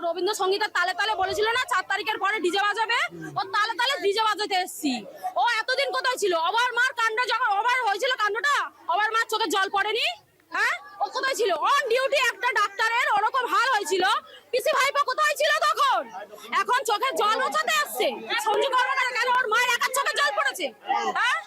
রবীন্দ্রসঙ্গীতের তালে তালে বলেছিল না 4 তারিখের পরে ডিজে বাজাবে, ও তালে তালে ডিজে বাজাতে এসেছি। ও এতদিন কোথায় ছিল? অবার মার কাণ্ড যখন ওভার হয়েছিল কাণ্ডটা, অবার মার চোখে জল পড়েনি? হ্যাঁ, ও কোথায় ছিল? অন ডিউটি একটা ডাক্তারের ওরকম হাল হয়েছিল, পিসি ভাইপো কোথায় ছিল তখন? এখন চোখে জল ওঠাতে আসছে সঞ্জু কর্মকার, কেন ওর মায়ের একার চোখে জল পড়েছে? হ্যাঁ,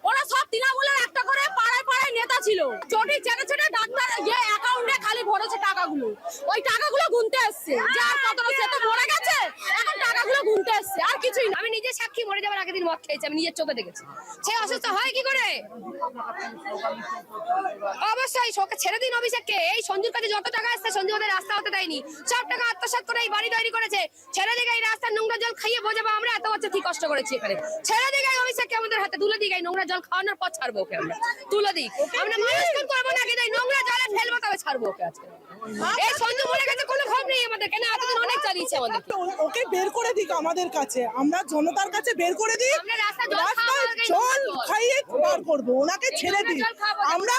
ওরা সব তৃণমূলের একটা করে পাড়ায় পাড়ায় নেতা ছিল, চটি চেটে চেটে ডাক্তার গিয়ে অ্যাকাউন্টে খালি ভরেছে টাকাগুলো, ওই টাকাগুলো গুনতে এসছে। যার কত সে তো মরে গেছে, এখন টাকাগুলো গুনতে এসছে, আর কিছুই না। আমি নিজে সাক্ষী, মরে যাওয়ার আগের দিন মদ খেয়েছি, আমি নিজের চোখে দেখেছি। সে অসুস্থ হয় কি করে? অবশ্যই ছেড়ে দিন অভিষেককে। এই সঞ্জুর কাছে যত টাকা আসছে সঞ্জু ওদের রাস্তা হতে দেয়নি, সব টাকা আত্মসাৎ করে এই বাড়ি তৈরি করেছে। ছেড়ে দিকে এই রাস্তার নোংরা জল খাইয়ে বোঝাবো আমরা এত বছর কি কষ্ট করেছি এখানে। ছেড়ে দিকে অভিষেককে আমাদের হাতে তুলে দিই, নোংরা জল খাওয়ানোর পর ছাড়বো ওকে, আমরা তুলে দিই। আমরা মানুষ কোন করবো না, কিন্তু নোংরা জলে ফেলবো তবে ছাড়বো ওকে আজকে। এই সঞ্জু মরে গেছে, কোনো ক্ষোভ নেই আমাদের, কেন এতদিন অনেক চালিয়েছে আমাদের। ওকে বের করে দিক আমাদের কাছে, আমরা জনতার কাছে বের করে দিই, আমরা রাস্তায় জল খাইয়ে বার করবো, ওনাকে ছেড়ে দিই। আমরা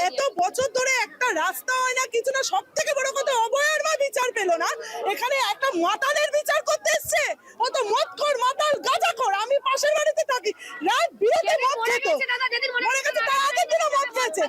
এত বছর ধরে একটা রাস্তা হয় না, কিছু না, সব থেকে বড় কথা অভয়ের মা বিচার পেল না, এখানে একটা মাতালের বিচার করতে এসছে। ও তো মদখোর, মাতাল, গাঁজাখোর। আমি পাশের বাড়িতে থাকি, রাত বিরেতে মদ খেত, মরে গেছে, তার আগের দিনও মদ খেয়েছে।